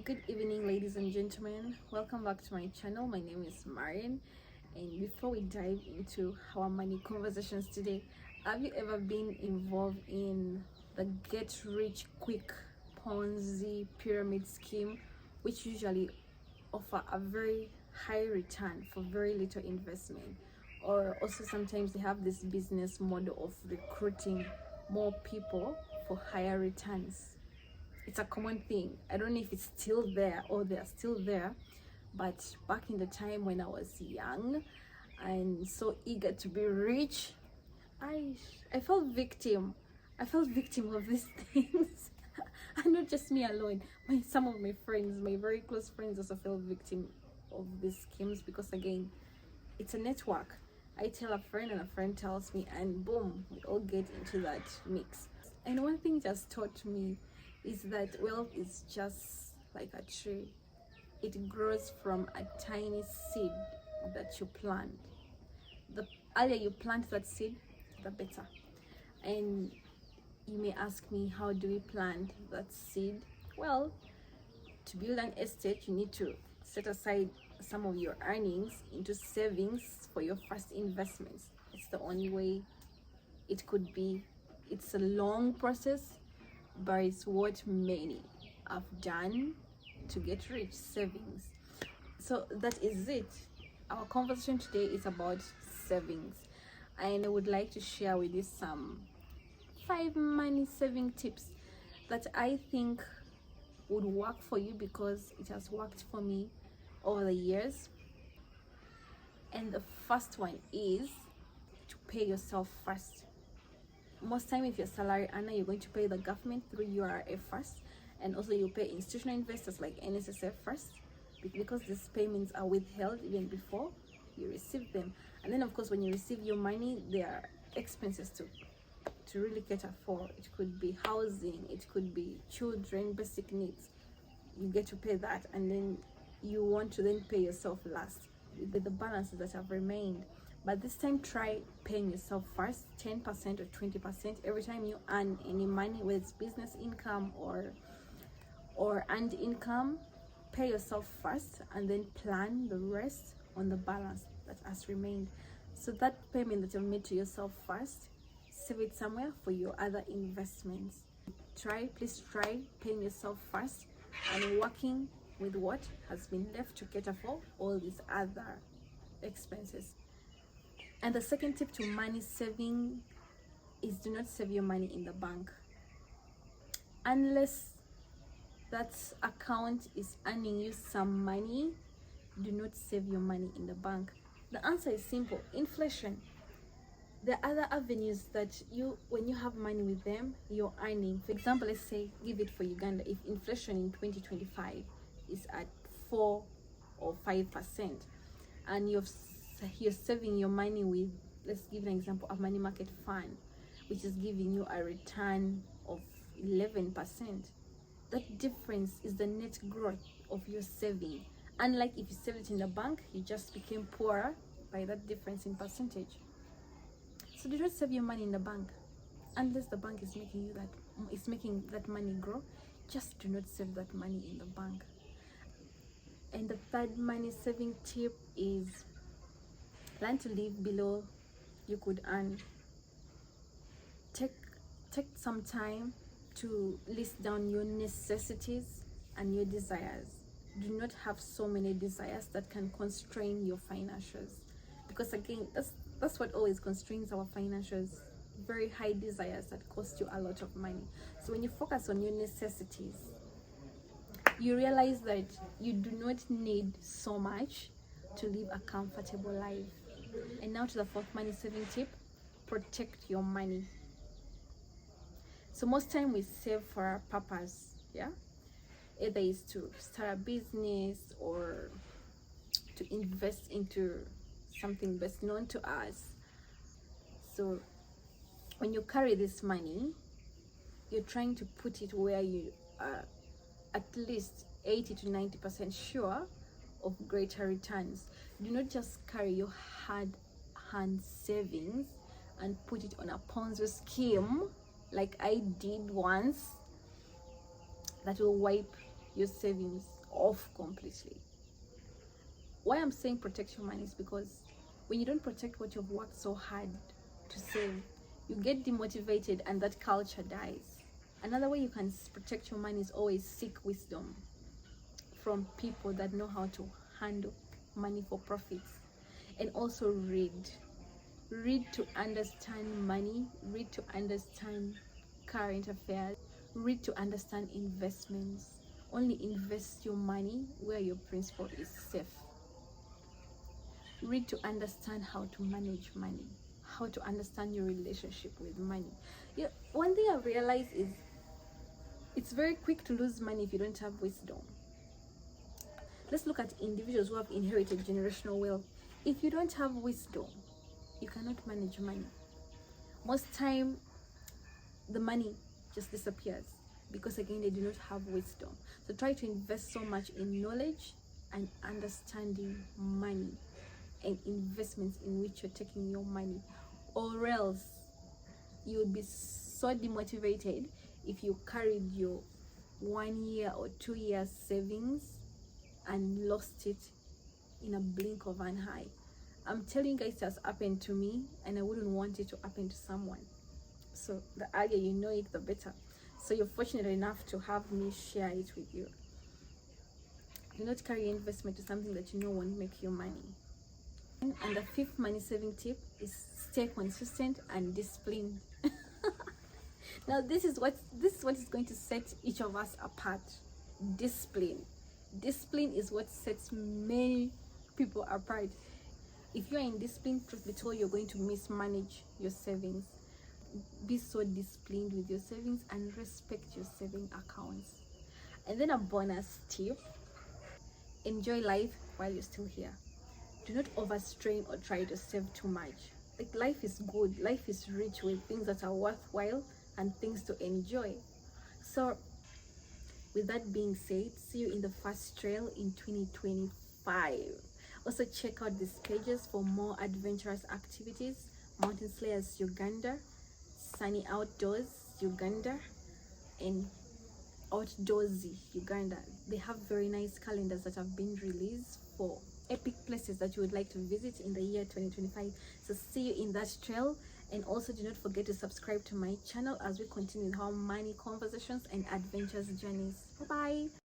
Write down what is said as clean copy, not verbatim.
Good evening, ladies and gentlemen. Welcome back to my channel. My name is Marion, and before we dive into our money conversations today, have you ever been involved in the get rich quick Ponzi pyramid scheme, which usually offer a very high return for very little investment? Or also sometimes they have this business model of recruiting more people for higher returns. It's a common thing. I don't know if it's still there or they're still there, but back in the time when I was young and so eager to be rich, I I felt victim. I felt victim of these things. And not just me alone. Some of my friends, my very close friends, also felt victim of these schemes because again, it's a network. I tell a friend and a friend tells me, and boom, we all get into that mix. And one thing just taught me is that wealth is just like a tree. It grows from a tiny seed that you plant. The earlier you plant that seed, the better. And you may ask me, how do we plant that seed? Well, to build an estate, you need to set aside some of your earnings into savings for your first investments. It's the only way it could be. It's a long process, but it's what many have done to get rich: savings. So that is it. Our conversation today is about savings, and I would like to share with you some 5 money saving tips that I think would work for you because it has worked for me over the years. And the first one is to pay yourself first. Most time, if you're salary earner, you're going to pay the government through URA first, and also you pay institutional investors like NSSF first, because these payments are withheld even before you receive them. And then of course when you receive your money, there are expenses to really cater for. It could be housing, it could be children, basic needs. You get to pay that, and then you want to then pay yourself last with the balances that have remained. But this time, try paying yourself first, 10% or 20% every time you earn any money, whether it's business income or earned income. Pay yourself first, and then plan the rest on the balance that has remained. So that payment that you've made to yourself first, save it somewhere for your other investments. Please try paying yourself first and working with what has been left to cater for all these other expenses. And the second tip to money saving is, do not save your money in the bank unless that account is earning you some money. Do not save your money in the bank. The answer is simple: inflation. There are other avenues that when you have money with them, you're earning. For example, let's say, give it for Uganda. If inflation in 2025 is at 4 or 5%, and you're saving your money with, let's give an example, a money market fund, which is giving you a return of 11%. That difference is the net growth of your saving. Unlike if you save it in the bank, you just became poorer by that difference in percentage. So do not save your money in the bank unless the bank is making that money grow. Just do not save that money in the bank. And the third money saving tip is, learn to live below you could earn. Take some time to list down your necessities and your desires. Do not have so many desires that can constrain your financials, because again, that's what always constrains our financials: very high desires that cost you a lot of money. So when you focus on your necessities, you realize that you do not need so much to live a comfortable life. And now to the fourth money saving tip: protect your money. So most time we save for our purpose, either is to start a business or to invest into something best known to us. So when you carry this money, you're trying to put it where you are at least 80 to 90% sure of greater returns. Do not just carry your hard-earned savings and put it on a Ponzi scheme like I did once, that will wipe your savings off completely. Why I'm saying protect your money is because when you don't protect what you've worked so hard to save, you get demotivated and that culture dies. Another way you can protect your money is always seek wisdom from people that know how to handle money for profits. And also read to understand money, read to understand current affairs, read to understand investments. Only invest your money where your principal is safe. Read to understand how to manage money, how to understand your relationship with money. One thing I've realized is it's very quick to lose money if you don't have wisdom. Let's look at individuals who have inherited generational wealth. If you don't have wisdom, you cannot manage money. Most time, the money just disappears because again they do not have wisdom. So try to invest so much in knowledge and understanding money and investments in which you're taking your money, or else you would be so demotivated if you carried your 1 year or 2 years savings and lost it in a blink of an eye. I'm telling you guys, it has happened to me and I wouldn't want it to happen to someone. So the earlier you know it, the better. So you're fortunate enough to have me share it with you. Do not carry investment to something that you know won't make you money. And the fifth money saving tip is stay consistent and disciplined. Now this is what is going to set each of us apart. Discipline is what sets many people apart. If you are in discipline, truth be told, you're going to mismanage your savings. Be so disciplined with your savings and respect your saving accounts. And then a bonus tip: enjoy life while you're still here. Do not overstrain or try to save too much. Like, life is good, life is rich with things that are worthwhile and things to enjoy. So with that being said, see you in the first trail in 2025. Also check out these pages for more adventurous activities: Mountain Slayers Uganda, Sunny Outdoors Uganda, and Outdoorsy Uganda. They have very nice calendars that have been released for epic places that you would like to visit in the year 2025. So see you in that trail, and also do not forget to subscribe to my channel as we continue with our money conversations and adventures journeys. Bye bye.